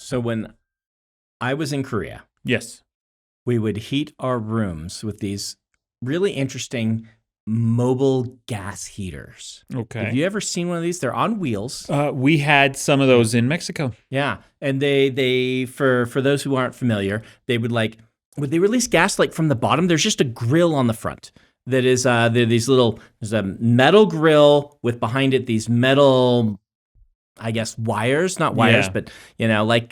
So when I was in Korea, Yes. we would heat our rooms with these really interesting mobile gas heaters. Okay. Have you ever seen one of these? They're on wheels. We had some of those in Mexico. Yeah, and they for those who aren't familiar, they would they release gas like from the bottom. There's just a grill on the front that is there's a metal grill with behind it these metal, I guess, wires, not wires, Yeah. but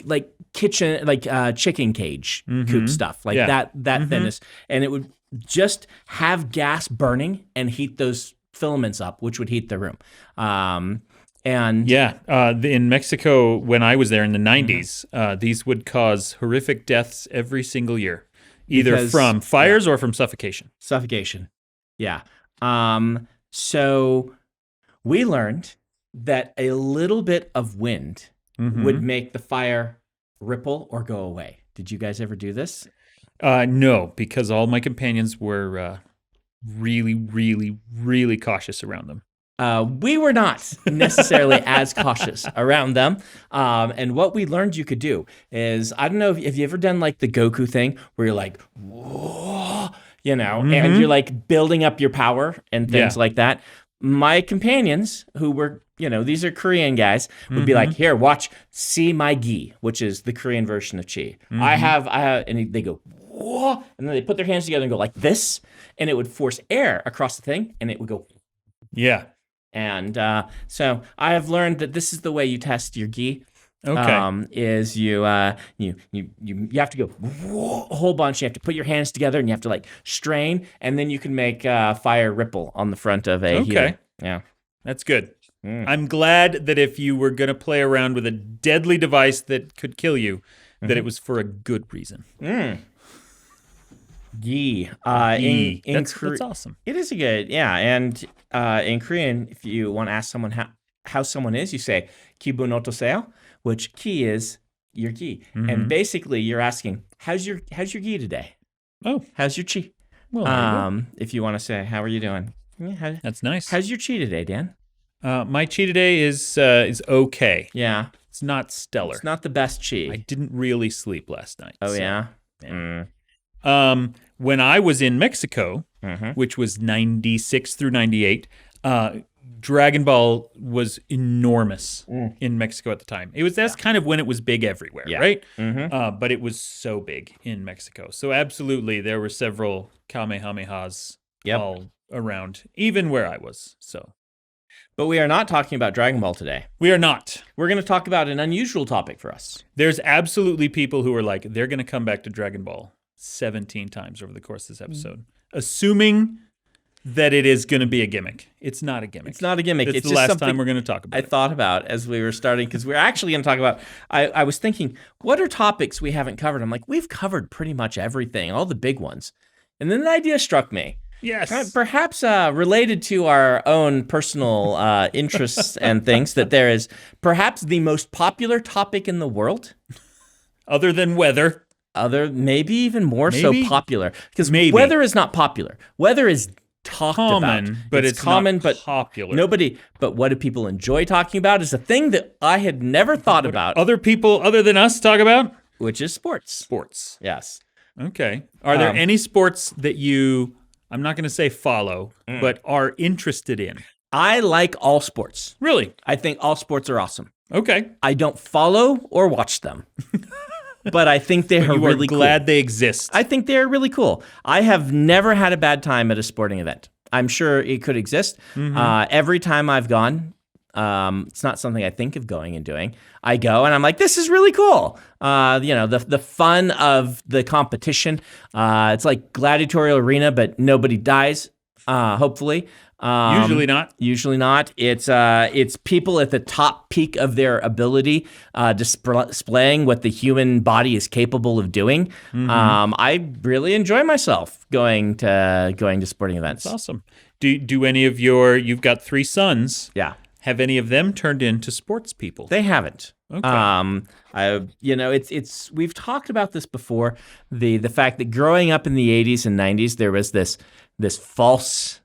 like kitchen, like chicken cage coop stuff, like Yeah. that thinness, and it would just have gas burning and heat those filaments up, which would heat the room. And in Mexico, when I was there in the 90s, these would cause horrific deaths every single year, either from fires or from suffocation. Suffocation. Yeah. So we learned that a little bit of wind would make the fire ripple or go away. Did you guys ever do this? No, because all my companions were really, really, really cautious around them. We were not necessarily as cautious around them. And what we learned you could do is, I don't know if you ever done like the Goku thing where you're like, whoa, and you're like building up your power and things like that. My companions who were, these are Korean guys, would be like, here, watch, see my gi, which is the Korean version of chi. I have, and they go, whoa, and then they put their hands together and go like this, and it would force air across the thing, and it would go. Yeah. And so I have learned that this is the way you test your gi. Okay. Is you have to go a whole bunch. You have to put your hands together and you have to like strain, and then you can make fire ripple on the front of a heater. Yeah, that's good. I'm glad that if you were going to play around with a deadly device that could kill you, that it was for a good reason. Gi. That's awesome. It is a good, and in Korean, if you want to ask someone how someone is, you say "Kibun otoseo," which ki is your gi, and basically you're asking how's your gi today? Oh, how's your chi? Well, if you want to say how are you doing? Yeah, that's nice. How's your chi today, Dan? My chi today is okay. Yeah, it's not stellar. It's not the best chi. I didn't really sleep last night. Oh, so, yeah. When I was in Mexico, which was 96 through 98, Dragon Ball was enormous in Mexico at the time. That's kind of when it was big everywhere, right? But it was so big in Mexico. So absolutely, there were several Kamehamehas all around, even where I was. But we are not talking about Dragon Ball today. We are not. We're going to talk about an unusual topic for us. There's absolutely people who are like, they're going to come back to Dragon Ball 17 times over the course of this episode, assuming that it is going to be a gimmick. It's not a gimmick. It's not a gimmick. It's the last time we're going to talk about it. I thought about as we were starting, because we're actually going to talk about, I was thinking, what are topics we haven't covered? I'm like, we've covered pretty much everything, all the big ones. And then the idea struck me. Yes. Perhaps related to our own personal interests and things, that there is perhaps the most popular topic in the world. Other than weather. Maybe even more so popular. Because weather is not popular. Weather is talked about. But it's common, not but popular. But what do people enjoy talking about is a thing that I had never thought about. Other people other than us talk about? Which is sports. Sports. Yes. Okay. Are there any sports that you, I'm not going to say follow, but are interested in? I like all sports. Really? I think all sports are awesome. Okay. I don't follow or watch them. But I think they are really cool. Glad they exist. I think they're really cool. I have never had a bad time at a sporting event. I'm sure it could exist. Every time I've gone, it's not something I think of going and doing. I go and I'm like, this is really cool. The fun of the competition. It's like gladiatorial arena, but nobody dies. Hopefully. Usually not. Usually not. It's people at the top peak of their ability, displaying what the human body is capable of doing. I really enjoy myself going to sporting events. That's awesome. Do any of you've got 3 sons? Yeah. Have any of them turned into sports people? They haven't. Okay. It's we've talked about this before. The fact that growing up in the 80s and 90s, there was this false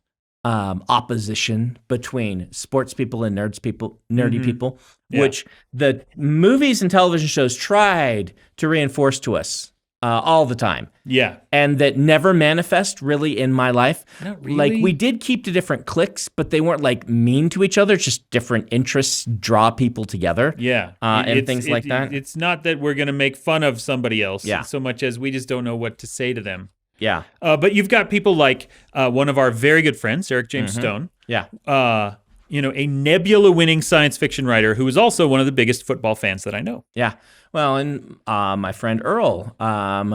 opposition between sports people and nerdy people, Yeah. which the movies and television shows tried to reinforce to us all the time. Yeah. And that never manifest really in my life. Not really. Like, we did keep to different cliques, but they weren't like mean to each other. Just different interests draw people together. Yeah. And things like that. It's not that we're going to make fun of somebody else Yeah. so much as we just don't know what to say to them. Yeah. But you've got people like one of our very good friends, Eric James Stone. Yeah. A Nebula-winning science fiction writer who is also one of the biggest football fans that I know. Yeah. Well, and my friend Earl,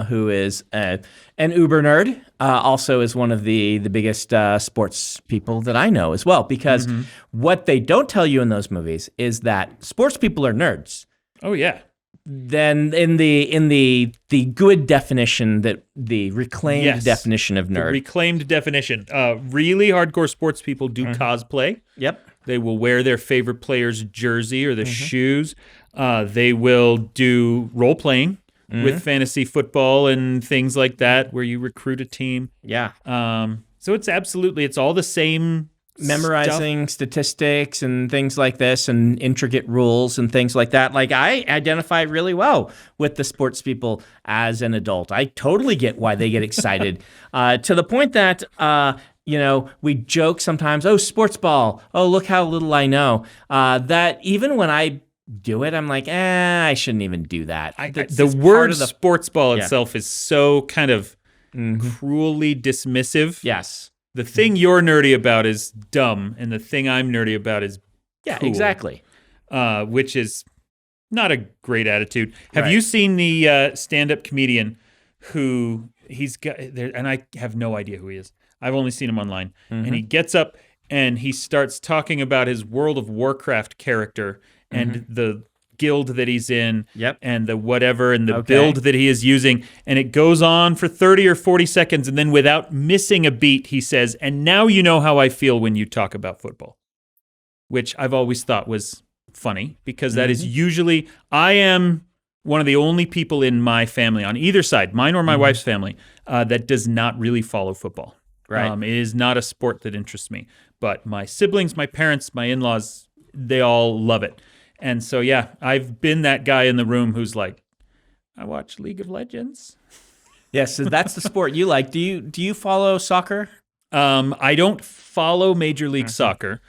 who is an uber nerd, also is one of the biggest sports people that I know as well. Because what they don't tell you in those movies is that sports people are nerds. Oh, yeah. Then in the good definition, that the reclaimed definition of nerd. The reclaimed definition. Really hardcore sports people do cosplay. Yep. They will wear their favorite player's jersey or the shoes. They will do role playing with fantasy football and things like that, where you recruit a team. Yeah. So it's all the same. Memorizing statistics and things like this and intricate rules and things like that. Like, I identify really well with the sports people as an adult. I totally get why they get excited to the point that, we joke sometimes, oh, sports ball. Oh, look how little I know. That even when I do it, I'm like, I shouldn't even do that. The word sports ball itself is so kind of cruelly dismissive. Yes. The thing you're nerdy about is dumb, and the thing I'm nerdy about is cool, exactly. Which is not a great attitude. Have you seen the stand-up comedian who he's got there? And I have no idea who he is. I've only seen him online. And he gets up and he starts talking about his World of Warcraft character and the guild that he's in and the whatever and the build that he is using, and it goes on for 30 or 40 seconds, and then without missing a beat he says, and now you know how I feel when you talk about football, which I've always thought was funny, because that is usually, I am one of the only people in my family on either side, mine or my wife's family, that does not really follow football. Right. It is not a sport that interests me, but my siblings, my parents, my in-laws, they all love it. And so, I've been that guy in the room who's like, I watch League of Legends. Yes, so that's the sport you like. Do you follow soccer? I don't follow Major League Soccer,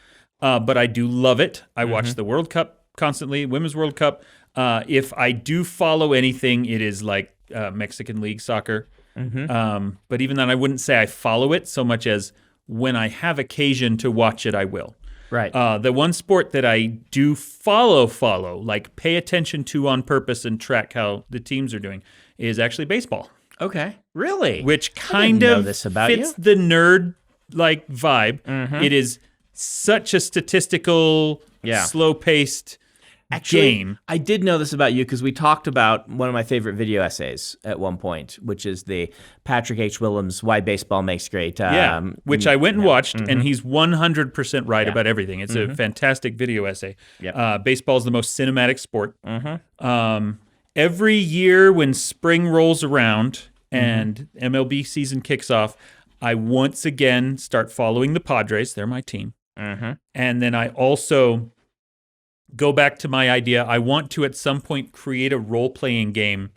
but I do love it. I watch the World Cup constantly, Women's World Cup. If I do follow anything, it is like Mexican League Soccer. But even then, I wouldn't say I follow it so much as when I have occasion to watch it, I will. Right. The one sport that I do follow, like pay attention to on purpose and track how the teams are doing, is actually baseball. Okay. Really? Which kind of fits the nerd like vibe. It is such a statistical, slow-paced game. I did know this about you because we talked about one of my favorite video essays at one point, which is the Patrick H. Willems' Why Baseball Makes Great. Which I went and watched, and he's 100% right about everything. It's a fantastic video essay. Baseball is the most cinematic sport. Every year when spring rolls around and MLB season kicks off, I once again start following the Padres. They're my team. And then I also go back to my idea. I want to at some point create a role-playing game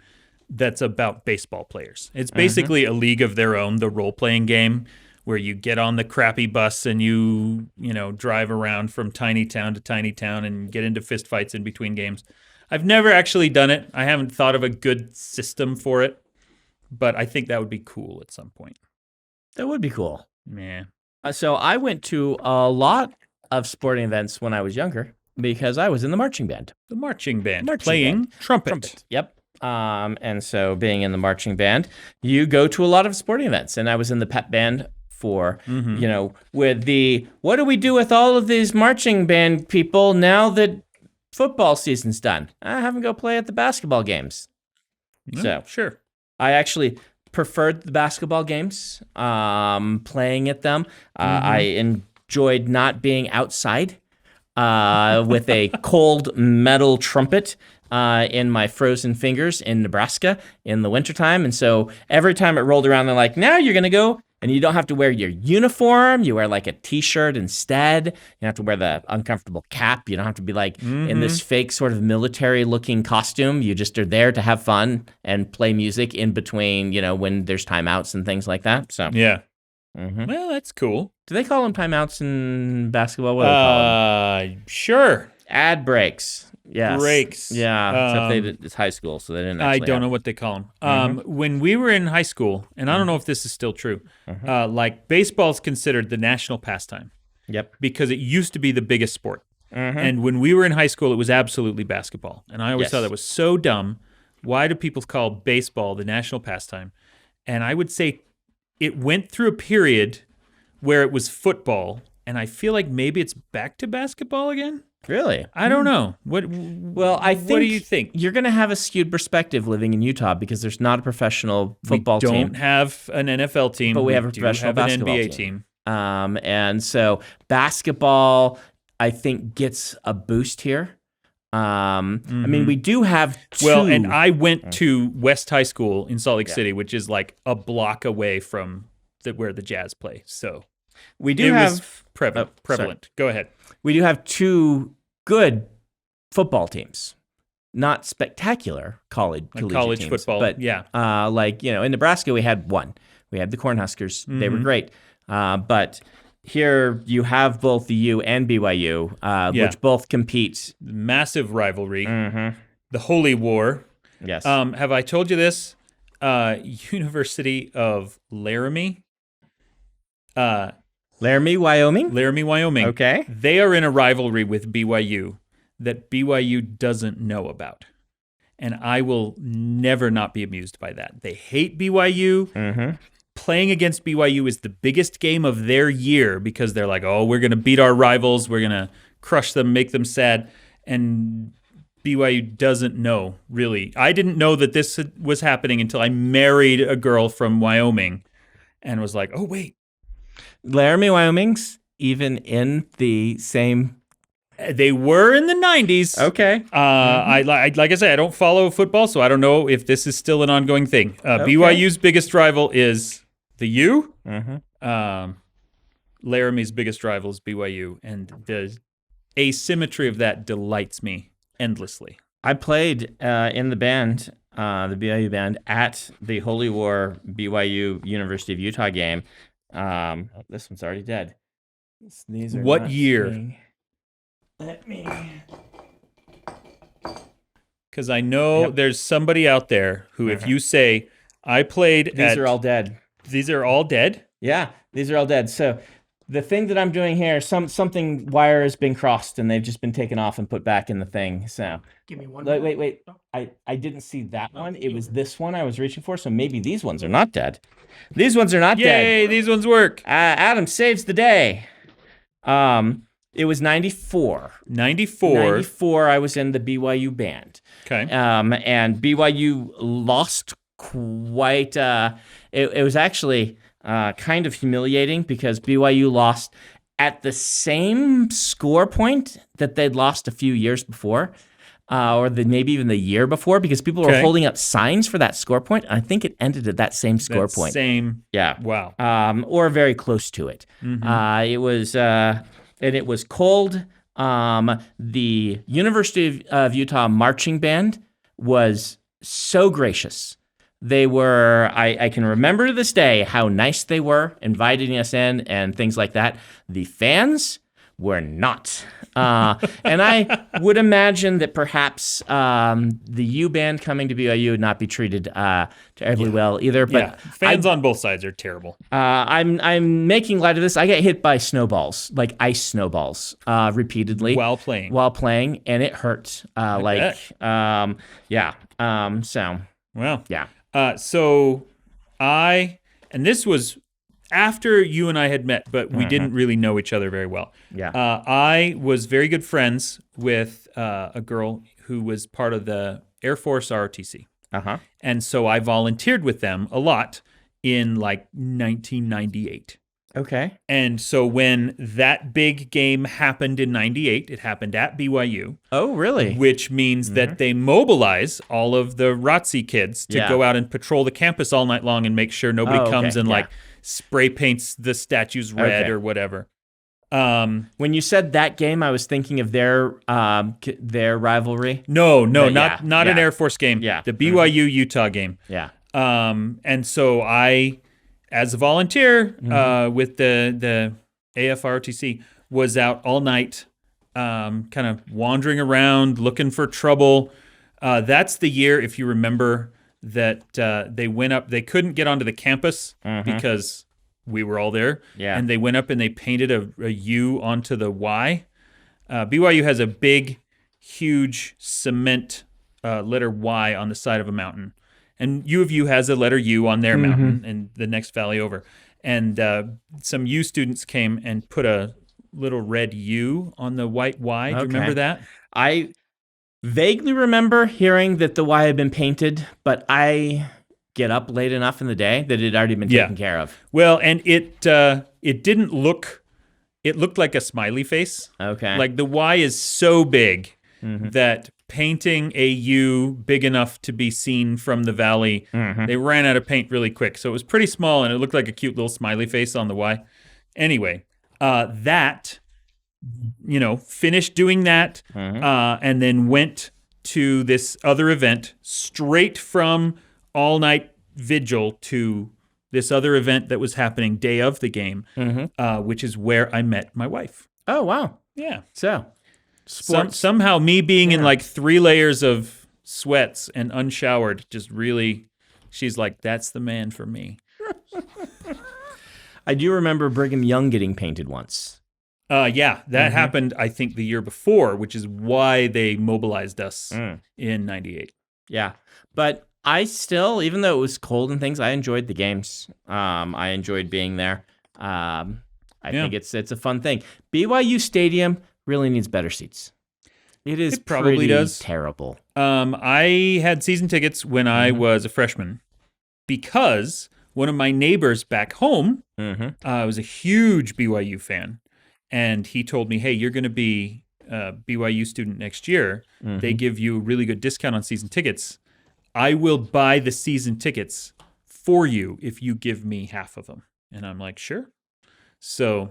that's about baseball players. It's basically a league of their own, the role-playing game, where you get on the crappy bus and you drive around from tiny town to tiny town and get into fistfights in between games. I've never actually done it. I haven't thought of a good system for it, but I think that would be cool at some point. That would be cool. Yeah. So I went to a lot of sporting events when I was younger, because I was in the marching band. The marching band. Playing trumpet. Yep. And so being in the marching band, you go to a lot of sporting events. And I was in the pep band for, with the, what do we do with all of these marching band people now that football season's done? I have them go play at the basketball games. So sure. I actually preferred the basketball games, playing at them. I enjoyed not being outside with a cold metal trumpet in my frozen fingers in Nebraska in the wintertime. And so every time it rolled around, they're like, now you're going to go And you don't have to wear your uniform. You wear like a t-shirt instead. You don't have to wear the uncomfortable cap. You don't have to be like in this fake sort of military looking costume. You just are there to have fun and play music in between, when there's timeouts and things like that. So Yeah. Well, that's cool. do they call them timeouts in basketball? What do they call them? Sure. Ad breaks. Yes. Breaks. Yeah. Except it's high school, so they didn't actually I don't know what they call them. When we were in high school, and I don't know if this is still true, like baseball's considered the national pastime. Yep. Because it used to be the biggest sport. And when we were in high school, it was absolutely basketball. And I always thought that was so dumb. Why do people call baseball the national pastime? And I would say it went through a period where it was football, and I feel like maybe it's back to basketball again. Really? I don't know. What do you think? You're going to have a skewed perspective living in Utah because there's not a professional football team. We don't have an NFL team, but we have a professional basketball an NBA team. And so basketball, I think, gets a boost here. I mean, we do have two. Well, and I went to West High School in Salt Lake City, which is like a block away from where the Jazz play. So we do have prevalent. Go ahead. We do have two good football teams. Not spectacular college teams, football, but in Nebraska we had one. We had the Cornhuskers. They were great. But here you have both the U and BYU, which both compete. Massive rivalry. The Holy War. Yes. Have I told you this? University of Laramie. Laramie, Wyoming? Laramie, Wyoming. Okay. They are in a rivalry with BYU that BYU doesn't know about. And I will never not be amused by that. They hate BYU. Playing against BYU is the biggest game of their year because they're like, oh, we're going to beat our rivals. We're going to crush them, make them sad. And BYU doesn't know, really. I didn't know that this was happening until I married a girl from Wyoming and was like, oh, wait. Laramie, Wyoming's even in the same. They were in the 90s. Okay. Like I said, I don't follow football, so I don't know if this is still an ongoing thing. BYU's biggest rival is the U. Laramie's biggest rival is BYU, and the asymmetry of that delights me endlessly. I played in the band, the BYU band, at the Holy War BYU University of Utah game. This one's already dead. These are what year? Let me. Because I know there's somebody out there who, if you say, I played These are all dead. These are all dead? Yeah, these are all dead. So the thing that I'm doing here, something wire has been crossed and they've just been taken off and put back in the thing. So give me one. Wait. I didn't see that one. It was this one I was reaching for. So maybe these ones are not dead. These ones are not dead. Yay, these ones work. Adam saves the day. It was 94. 94. I was in the BYU band. Okay. And BYU lost quite. It was actually kind of humiliating because BYU lost at the same score point that they'd lost a few years before, or maybe even the year before, because people were holding up signs for that score point. And I think it ended at that same score point. Same. Yeah. Wow. Or very close to it. It was. And it was cold. The University of Utah marching band was so gracious. They were, I can remember to this day how nice they were, inviting us in and things like that. The fans were not. And I would imagine that perhaps the U band coming to BYU would not be treated terribly well either. But fans on both sides are terrible. I'm making light of this. I get hit by snowballs, like ice snowballs, repeedly while playing, and it hurt. So well, yeah. And this was after you and I had met, but we didn't really know each other very well. Yeah. I was very good friends with a girl who was part of the Air Force ROTC. And so I volunteered with them a lot in like 1998. Okay. And so when that big game happened in 98, it happened at BYU, Oh, really? which means that they mobilize all of the ROTC kids to Yeah. go out and patrol the campus all night long and make sure nobody Oh, comes okay. and Yeah. like spray paints the statues red Okay. or whatever. When you said that game, I was thinking of their rivalry. No, But not an Air Force game. Yeah. The BYU Utah game. Yeah. And so I, as a volunteer with the AFROTC, was out all night, kind of wandering around looking for trouble. That's the year, if you remember, that they went up. They couldn't get onto the campus because we were all there. Yeah. And they went up and they painted a U onto the Y. BYU has a big, huge cement letter Y on the side of a mountain. And U of U has a letter U on their mountain and the next valley over. And some U students came and put a little red U on the white Y. Do you remember that? I vaguely remember hearing that the Y had been painted, but I get up late enough in the day that it had already been taken care of. Well, and it didn't look, it looked like a smiley face. Okay. Like the Y is so big that painting a U big enough to be seen from the valley, they ran out of paint really quick. So it was pretty small and it looked like a cute little smiley face on the Y. Anyway, finished doing that and then went to this other event straight from all night vigil to this other event that was happening day of the game, which is where I met my wife. Oh, wow. Yeah. So, sports. Somehow me being in like 3 layers of sweats and unshowered just really, she's like, that's the man for me. I do remember Brigham Young getting painted once. Yeah, that happened, I think, the year before, which is why they mobilized us in 98. Yeah. But I still, even though it was cold and things, I enjoyed the games. I enjoyed being there. I think it's a fun thing. BYU Stadium really needs better seats. It probably pretty does. terrible. I had season tickets when I was a freshman because one of my neighbors back home was a huge BYU fan. And he told me, hey, you're going to be a BYU student next year. They give you a really good discount on season tickets. I will buy the season tickets for you if you give me half of them. And I'm like, sure. So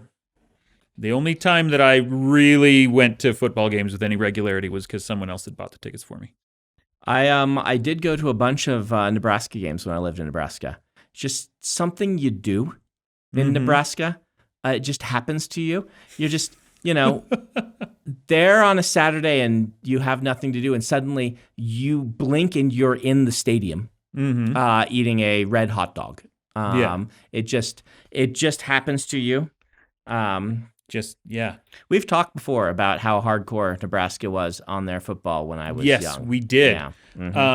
the only time that I really went to football games with any regularity was because someone else had bought the tickets for me. I did go to a bunch of Nebraska games when I lived in Nebraska. It's just something you do in Nebraska. It just happens to you. You're just, there on a Saturday and you have nothing to do, and suddenly you blink and you're in the stadium eating a red hot dog. It just happens to you. We've talked before about how hardcore Nebraska was on their football when I was young. Yes, we did. Yeah.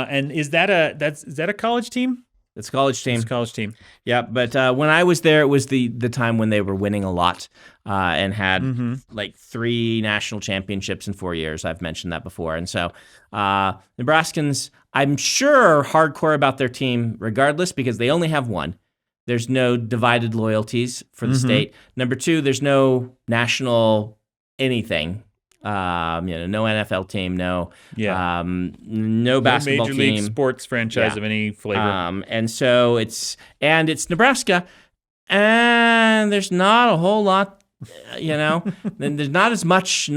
And is that a college team? It's a college team. It's a college team. Yeah, but when I was there, it was the time when they were winning a lot and had like 3 national championships in 4 years. I've mentioned that before. And so Nebraskans, I'm sure, are hardcore about their team regardless because they only have one. There's no divided loyalties for the state. Number 2, there's no national anything. No NFL team, no basketball Major team, League sports franchise of any flavor. and so it's Nebraska, and there's not a whole lot, there's not as much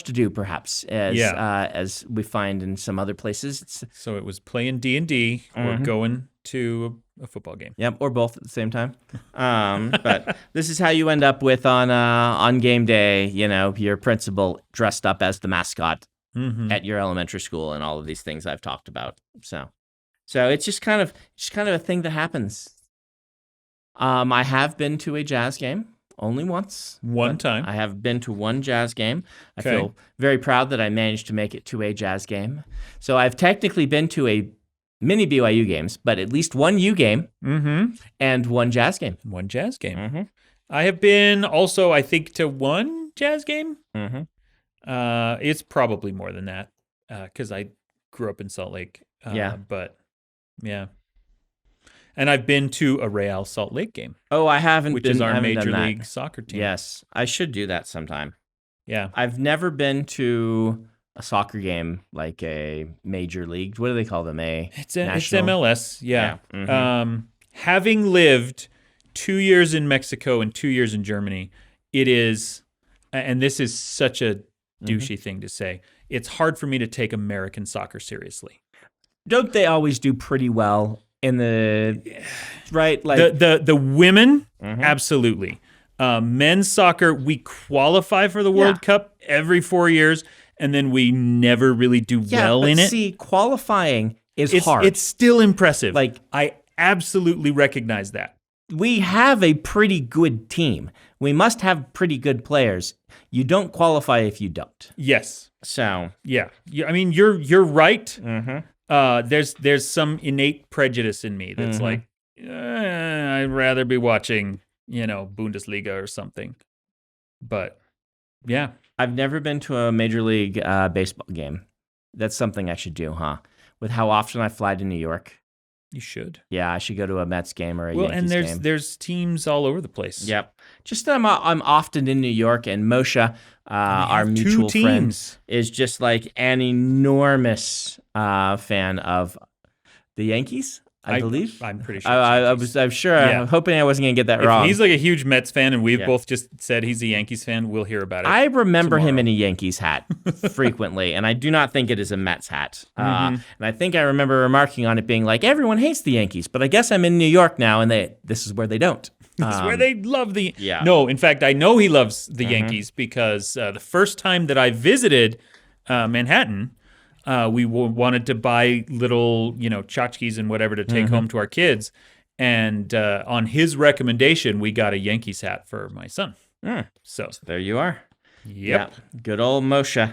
to do perhaps as we find in some other places. So it was playing D&D or going to a football game. Yep, or both at the same time. But this is how you end up with on game day, your principal dressed up as the mascot at your elementary school and all of these things I've talked about. So it's just kind of a thing that happens. I have been to a Jazz game only once. One time. I have been to one Jazz game. I feel very proud that I managed to make it to a Jazz game. So I've technically been to a many BYU games, but at least one U game and one Jazz game. One Jazz game. I have been also, I think, to one Jazz game. It's probably more than that because I grew up in Salt Lake. But yeah. And I've been to a Real Salt Lake game. Oh, I haven't which been, is our haven't Major done that. League Soccer team. Yes, I should do that sometime. Yeah. I've never been to a soccer game like a major league. What do they call them? It's national? MLS. Yeah. Mm-hmm. Having lived 2 years in Mexico and 2 years in Germany, it is, and this is such a douchey thing to say, it's hard for me to take American soccer seriously. Don't they always do pretty well in the right? Like the women, absolutely. Men's soccer, we qualify for the World Cup every 4 years, and then we never really do well in it. See, qualifying is hard. It's still impressive. Like, I absolutely recognize that. We have a pretty good team. We must have pretty good players. You don't qualify if you don't. Yes. So yeah. I mean, you're right. There's some innate prejudice in me that's like, I'd rather be watching, Bundesliga or something. But yeah, I've never been to a Major League baseball game. That's something I should do, huh? With how often I fly to New York. You should. Yeah, I should go to a Mets game or a Yankees game. And there's teams all over the place. Yep. Just that I'm often in New York, and Moshe, our mutual friend, is just like an enormous fan of the Yankees. I believe. I'm pretty sure. I'm sure. Yeah. I'm hoping I wasn't going to get that wrong. If he's like a huge Mets fan and we've both just said he's a Yankees fan, we'll hear about it. I remember him in a Yankees hat frequently, and I do not think it is a Mets hat. And I think I remember remarking on it being like, everyone hates the Yankees, but I guess I'm in New York now, and this is where they don't. This is where they love the... Yeah. No, in fact, I know he loves the Yankees because the first time that I visited Manhattan... we wanted to buy little, tchotchkes and whatever to take home to our kids. And on his recommendation, we got a Yankees hat for my son. So there you are. Yep. Yeah. Good old Moshe.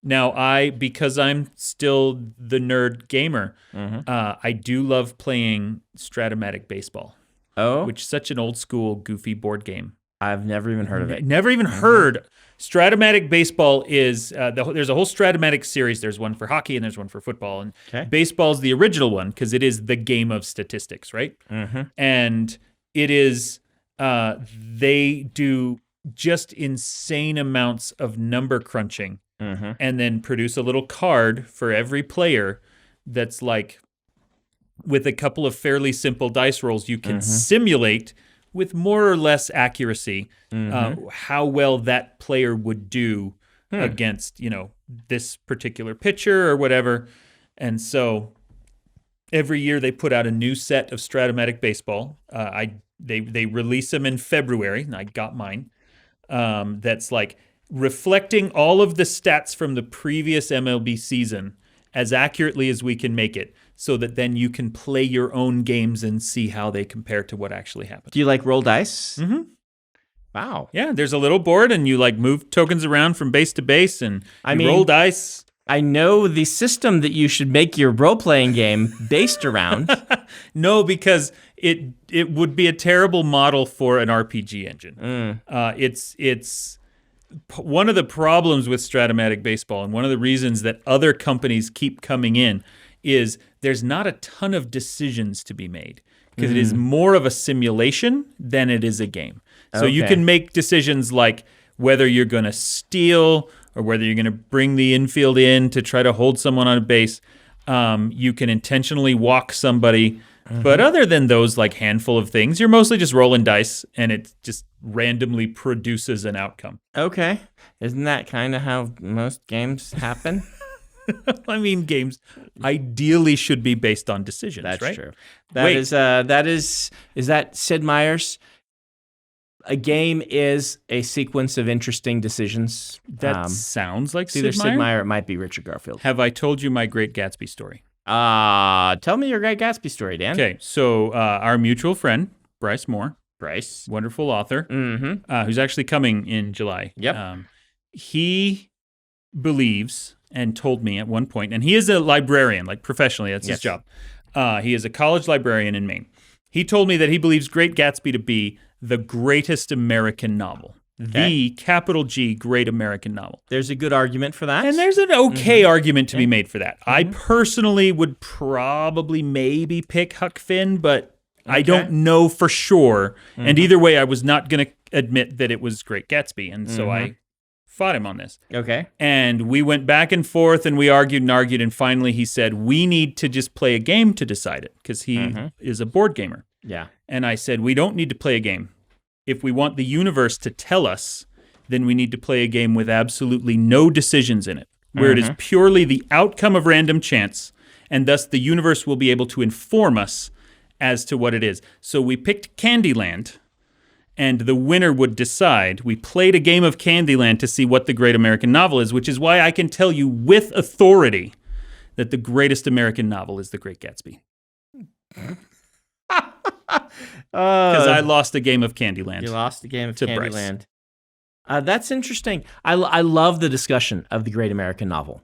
Now, because I'm still the nerd gamer, I do love playing Stratomatic Baseball. Oh? Which is such an old school, goofy board game. I've never even heard of it. Never even heard. Stratomatic Baseball is, there's a whole Stratomatic series. There's one for hockey and there's one for football. And baseball's the original one because it is the game of statistics, right? And it is, they do just insane amounts of number crunching and then produce a little card for every player that's like, with a couple of fairly simple dice rolls, you can simulate with more or less accuracy how well that player would do against, this particular pitcher or whatever. And so every year they put out a new set of Stratomatic Baseball. They release them in February, and I got mine. That's like reflecting all of the stats from the previous MLB season as accurately as we can make it, so that then you can play your own games and see how they compare to what actually happened. Do you like roll dice? Wow. Yeah, there's a little board, and you like move tokens around from base to base, and roll dice. I know the system that you should make your role-playing game based around. No, because it would be a terrible model for an RPG engine. It's one of the problems with Stratomatic Baseball, and one of the reasons that other companies keep coming in, is there's not a ton of decisions to be made because it is more of a simulation than it is a game. So you can make decisions like whether you're going to steal or whether you're going to bring the infield in to try to hold someone on a base. You can intentionally walk somebody. But other than those like handful of things, you're mostly just rolling dice, and it just randomly produces an outcome. Okay. Isn't that kind of how most games happen? I mean, games ideally should be based on decisions, right? That's true. Is that Sid Meier's? A game is a sequence of interesting decisions. That sounds like either Sid Meier or it might be Richard Garfield. Have I told you my Great Gatsby story? Tell me your Great Gatsby story, Dan. Okay, so our mutual friend, Bryce Moore. Bryce. Wonderful author. Who's actually coming in July. Yep. He believes and told me at one point, and he is a librarian, like professionally, that's his job. He is a college librarian in Maine. He told me that he believes Great Gatsby to be the greatest American novel. the capital G great American novel. There's a good argument for that. And there's an okay argument to be made for that. I personally would probably maybe pick Huck Finn, but I don't know for sure. And either way, I was not going to admit that it was Great Gatsby. And so I fought him on this. Okay. And we went back and forth and we argued, and finally he said, we need to just play a game to decide it, because he is a board gamer. Yeah. And I said, we don't need to play a game. If we want the universe to tell us, then we need to play a game with absolutely no decisions in it, where it is purely the outcome of random chance, and thus the universe will be able to inform us as to what it is. So we picked Candyland, and the winner would decide. We played a game of Candyland to see what the great American novel is, which is why I can tell you with authority that the greatest American novel is The Great Gatsby. Because I lost a game of Candyland. You lost a game of to Candyland. That's interesting. I love the discussion of the great American novel,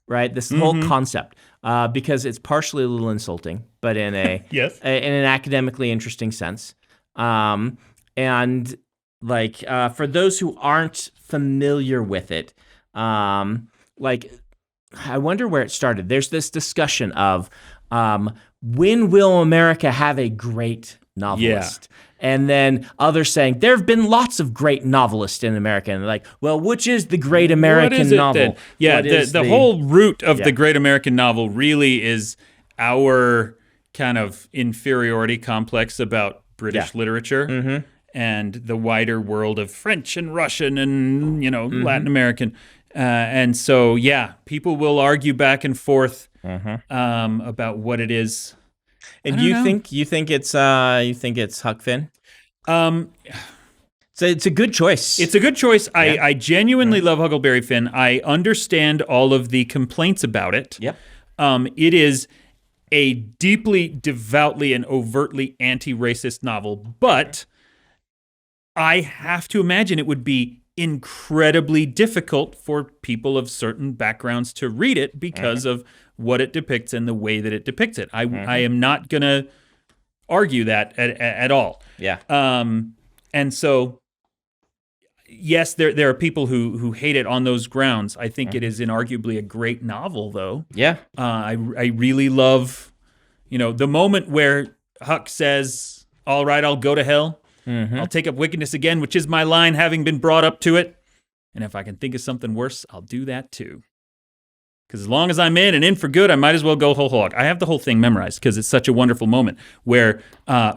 right? This whole concept, because it's partially a little insulting, but in a in an academically interesting sense. And like for those who aren't familiar with it, like I wonder where it started. There's this discussion of when will America have a great novelist? And then others saying there have been lots of great novelists in America. And they're like, well, which is the great American novel? Then? Yeah, the whole root of the great American novel really is our kind of inferiority complex about British literature and the wider world of French and Russian and, Latin American. And so, people will argue back and forth about what it is. And you think it's Huck Finn? So it's a good choice. It's a good choice. Yeah. I genuinely love Huckleberry Finn. I understand all of the complaints about it. Yep. It is a deeply, devoutly, and overtly anti-racist novel, but I have to imagine it would be incredibly difficult for people of certain backgrounds to read it because of what it depicts and the way that it depicts it. I am not going to argue that at all. Yeah. And so, yes, there are people who hate it on those grounds. I think it is inarguably a great novel, though. Yeah. I really love, the moment where Huck says, all right, I'll go to hell. I'll take up wickedness again, which is my line, having been brought up to it. And if I can think of something worse, I'll do that too. Because as long as I'm in and in for good, I might as well go whole hog. I have the whole thing memorized because it's such a wonderful moment where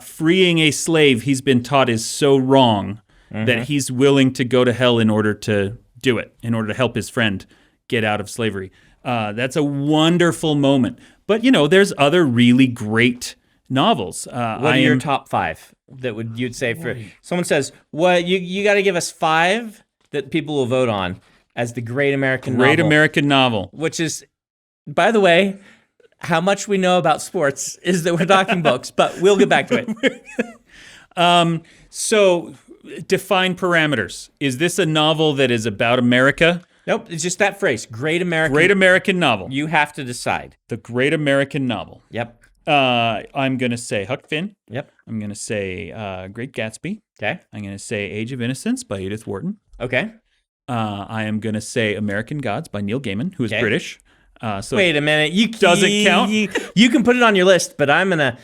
freeing a slave he's been taught is so wrong that he's willing to go to hell in order to do it, in order to help his friend get out of slavery. That's a wonderful moment. But, there's other really great novels. What are your top 5 that you'd say for someone says, "What you got to give us 5 that people will vote on as the great American novel," which is, by the way, how much we know about sports is that we're talking books, but we'll get back to it. So define parameters. Is this a novel that is about America? Nope, it's just that phrase, great American. Great American novel. You have to decide. The great American novel. Yep. I'm going to say Huck Finn. Yep. I'm going to say Great Gatsby. Okay. I'm going to say Age of Innocence by Edith Wharton. Okay. I am going to say American Gods by Neil Gaiman, who is British. So wait a minute, doesn't count. You can put it on your list, but I'm gonna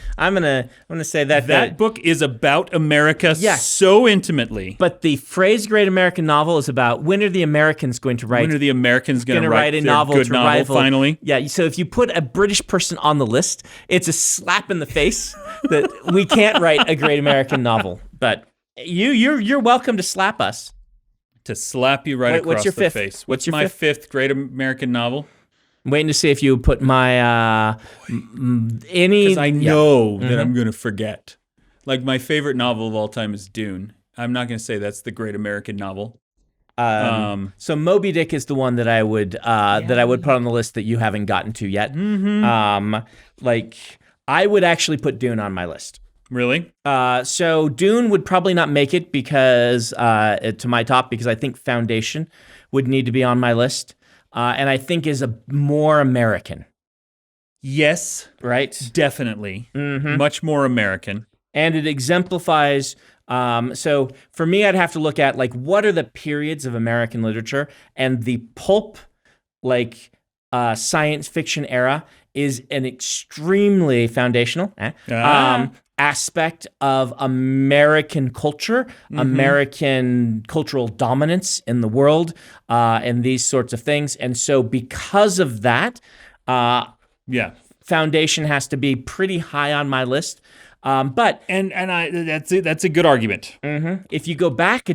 say that book is about America so intimately. But the phrase "great American novel" is about when are the Americans going to write? When are the Americans going to write a novel good to novel rival? Finally, yeah. So if you put a British person on the list, it's a slap in the face that we can't write a great American novel. But you're welcome to slap us. To slap you right across the face. What's my fifth great American novel? I'm waiting to see if you put my any. Because I know that I'm going to forget. Like my favorite novel of all time is Dune. I'm not going to say that's the great American novel. So Moby Dick is the one that I would put on the list that you haven't gotten to yet. Like I would actually put Dune on my list. Really? So Dune would probably not make it because to my top because I think Foundation would need to be on my list. And I think is a more American. Yes. Right? Definitely. Much more American. And it exemplifies So for me, I'd have to look at like what are the periods of American literature, and the pulp like science fiction era is an extremely foundational aspect of American culture, American cultural dominance in the world, and these sorts of things. And so because of that, Foundation has to be pretty high on my list. But that's a good argument. if you go back a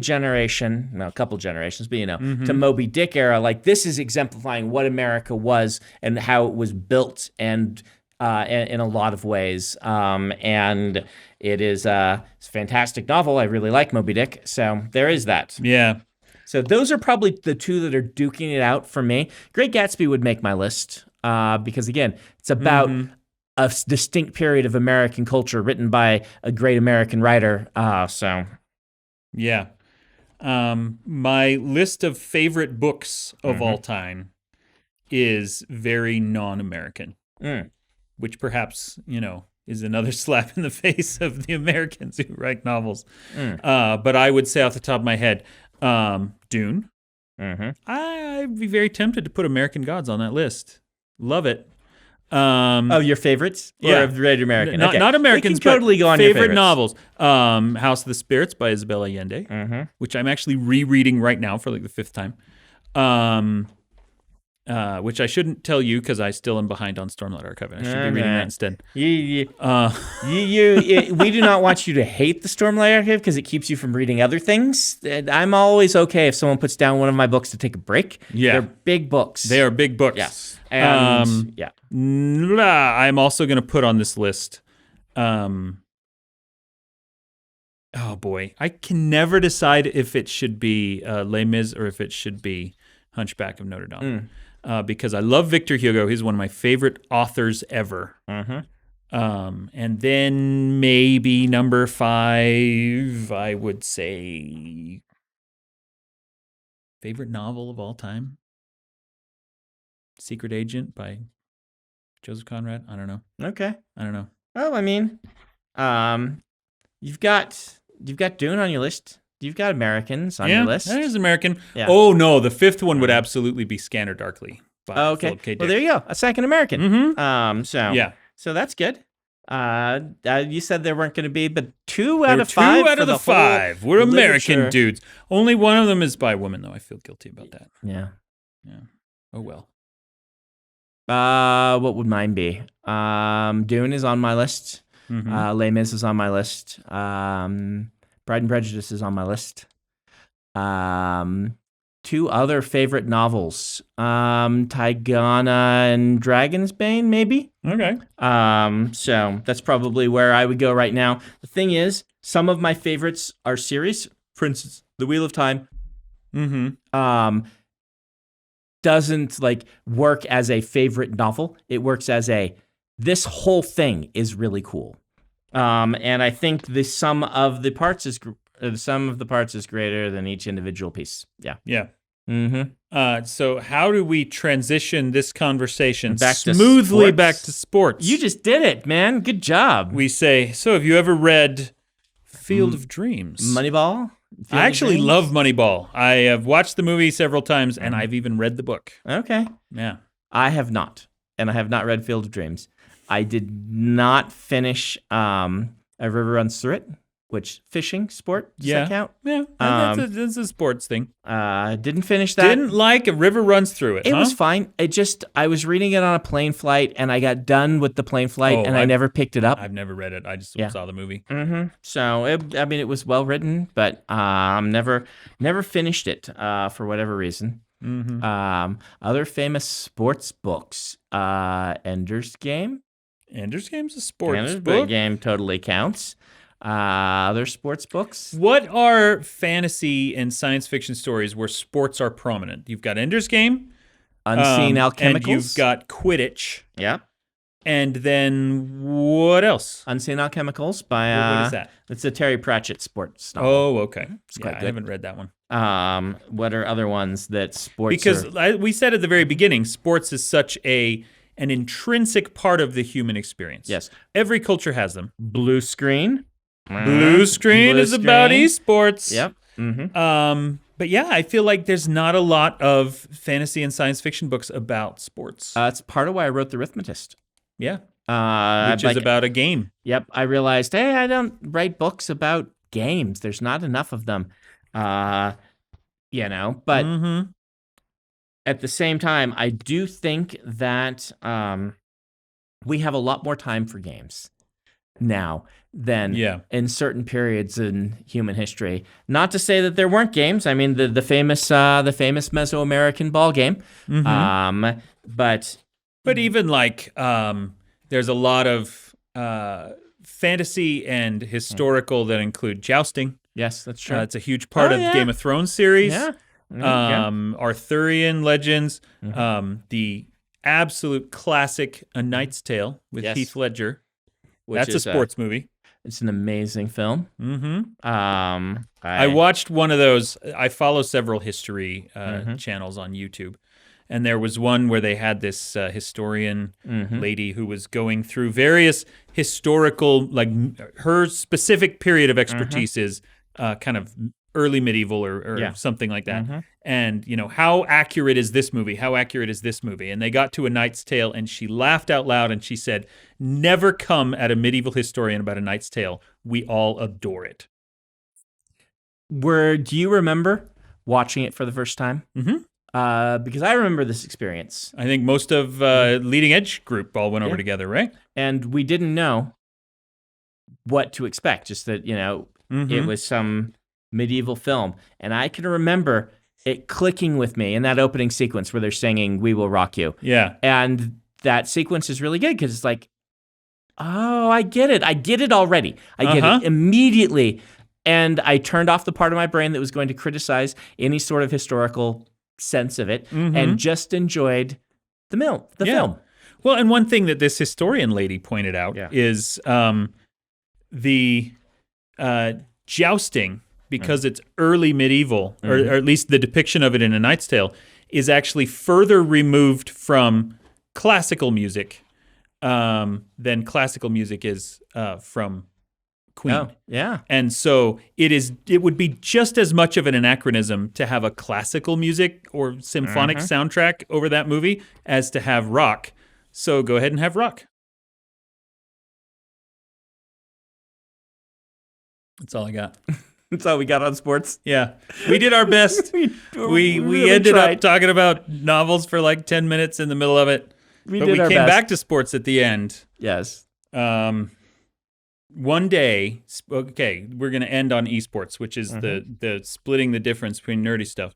couple generations, but to Moby Dick era, like this is exemplifying what America was and how it was built, and in a lot of ways. And it is it's a fantastic novel. I really like Moby Dick, so there is that. Yeah. So those are probably the two that are duking it out for me. Great Gatsby would make my list because again, it's about a distinct period of American culture written by a great American writer. Yeah. My list of favorite books of all time is very non-American, which perhaps, is another slap in the face of the Americans who write novels. But I would say off the top of my head, Dune. I'd be very tempted to put American Gods on that list. Love it. Your favorites? Or of Red American? Not Americans, but totally go on favorite novels. House of the Spirits by Isabel Allende, which I'm actually rereading right now for like the 5th time. Which I shouldn't tell you because I still am behind on Stormlight Archive. I should be reading that instead. We do not want you to hate the Stormlight Archive because it keeps you from reading other things. I'm always okay if someone puts down one of my books to take a break. Yeah. They're big books. They are big books. Yes. And, I'm also going to put on this list. Oh boy, I can never decide if it should be Les Mis or if it should be Hunchback of Notre Dame. Because I love Victor Hugo. He's one of my favorite authors ever. And then maybe number 5, I would say, favorite novel of all time, Secret Agent by Joseph Conrad. I don't know. Okay. I don't know. Well, I mean, you've got Dune on your list. You've got Americans on your list. Yeah, that is American. Yeah. Oh, no, the 5th one would absolutely be Scanner Darkly by Philip K. Dick. Well, there you go. A second American. So that's good. You said there weren't going to be, but 2 out of 5. 2 out of the 5. We're American dudes. Only one of them is by a woman, though. I feel guilty about that. Yeah. Oh, well. What would mine be? Dune is on my list. Les Mis is on my list. Pride and Prejudice is on my list. 2 other favorite novels. Tigana and Dragon's Bane, maybe? Okay. So that's probably where I would go right now. The thing is, some of my favorites are series. For instance, The Wheel of Time. Doesn't like work as a favorite novel. It works as this whole thing is really cool. And I think the sum of the parts is greater than each individual piece. Yeah. So how do we transition this conversation back to sports? You just did it, man. Good job. We say, so have you ever read Field of Dreams? Moneyball? I actually love Moneyball. I have watched the movie several times, and I've even read the book. Okay. Yeah. I have not, and I have not read Field of Dreams. I did not finish A River Runs Through It, which fishing sport. Does that count? Yeah, that's a sports thing. Didn't finish that. Didn't like A River Runs Through It. It was fine. I was reading it on a plane flight, and I got done with the plane flight, I never picked it up. I've never read it. I just saw the movie. So it was well written, but never finished it for whatever reason. Other famous sports books. Ender's Game. Ender's Game's a sports Ender's book. Game totally counts. Other sports books? What are fantasy and science fiction stories where sports are prominent? You've got Ender's Game, Unseen Alchemicals, and you've got Quidditch. Yep. And then what else? Unseen Alchemicals by what is that? It's a Terry Pratchett sports novel. Oh, okay. It's quite good. I haven't read that one. What are other ones that sports? Because we said at the very beginning, sports is such an intrinsic part of the human experience. Yes. Every culture has them. Blue Screen. Blue Screen Blue is about Screen. esports. Yep. But yeah, I feel like there's not a lot of fantasy and science fiction books about sports. It's part of why I wrote The Arithmetist. Yeah. Which is about a game. Yep. I realized, hey, I don't write books about games. There's not enough of them. But at the same time, I do think that we have a lot more time for games now than in certain periods in human history. Not to say that there weren't games. I mean, the famous Mesoamerican ball game. But even like there's a lot of fantasy and historical that include jousting. Yes, that's true. It's a huge part of the Game of Thrones series. Yeah. Arthurian legends. The absolute classic A Knight's Tale with Heath Ledger. That's a sports movie. It's an amazing film. I watched one of those. I follow several history channels on YouTube. And there was one where they had this historian lady who was going through various historical, like her specific period of expertise is kind of early medieval or something like that. And, how accurate is this movie? How accurate is this movie? And they got to A Knight's Tale and she laughed out loud and she said, never come at a medieval historian about A Knight's Tale. We all adore it. Do you remember watching it for the first time? Because I remember this experience. I think most of Leading Edge group all went over together, right? And we didn't know what to expect, just that, it was some medieval film. And I can remember it clicking with me in that opening sequence where they're singing "We Will Rock You." Yeah. And that sequence is really good because it's like, oh, I get it. I get it already. I get it immediately. And I turned off the part of my brain that was going to criticize any sort of historical sense of it and just enjoyed the film. Well, and one thing that this historian lady pointed out is the jousting, because it's early medieval, or at least the depiction of it in A Knight's Tale, is actually further removed from classical music than classical music is from Queen. Oh, yeah. And so it would be just as much of an anachronism to have a classical music or symphonic soundtrack over that movie as to have rock. So go ahead and have rock. That's all I got. That's all we got on sports. Yeah. We did our best. we really ended tried. up talking about novels for like 10 minutes in the middle of it. But we came back to sports at the end. Yes. One day, we're going to end on esports, which is the splitting the difference between nerdy stuff.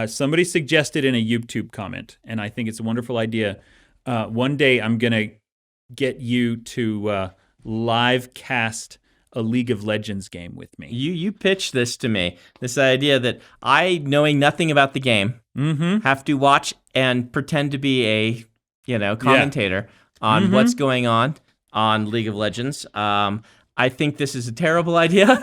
Somebody suggested in a YouTube comment, and I think it's a wonderful idea. One day I'm going to get you to live cast a League of Legends game with me. You pitched this to me, this idea that I, knowing nothing about the game, have to watch and pretend to be a commentator on what's going on League of Legends. I think this is a terrible idea,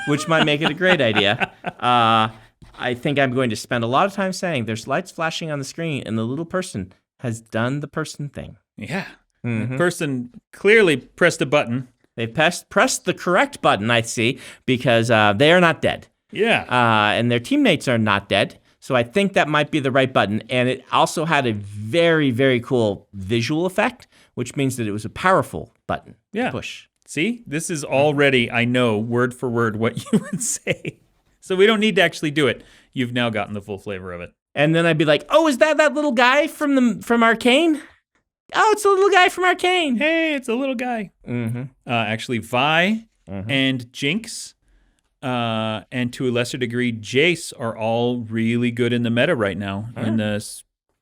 which might make it a great idea. I think I'm going to spend a lot of time saying there's lights flashing on the screen and the little person has done the person thing. Yeah. The person clearly pressed a button. They pressed the correct button, I see, because they are not dead. Yeah. And their teammates are not dead. So I think that might be the right button. And it also had a very, very cool visual effect, which means that it was a powerful button to push. See, this is already, I know, word for word what you would say. So we don't need to actually do it. You've now gotten the full flavor of it. And then I'd be like, oh, is that little guy from Arcane? Oh, it's the little guy from Arcane. Hey, it's a little guy. Actually, Vi and Jinx, and to a lesser degree, Jace are all really good in the meta right now in the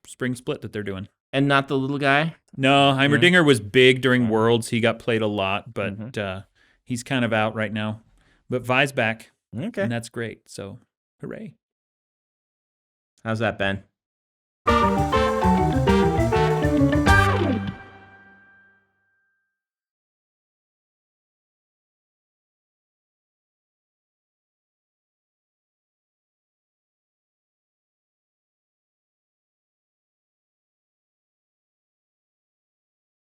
spring split that they're doing. And not the little guy? No, Heimerdinger was big during Worlds. He got played a lot, but he's kind of out right now. But Vi's back, and that's great. So, hooray. How's that, Ben?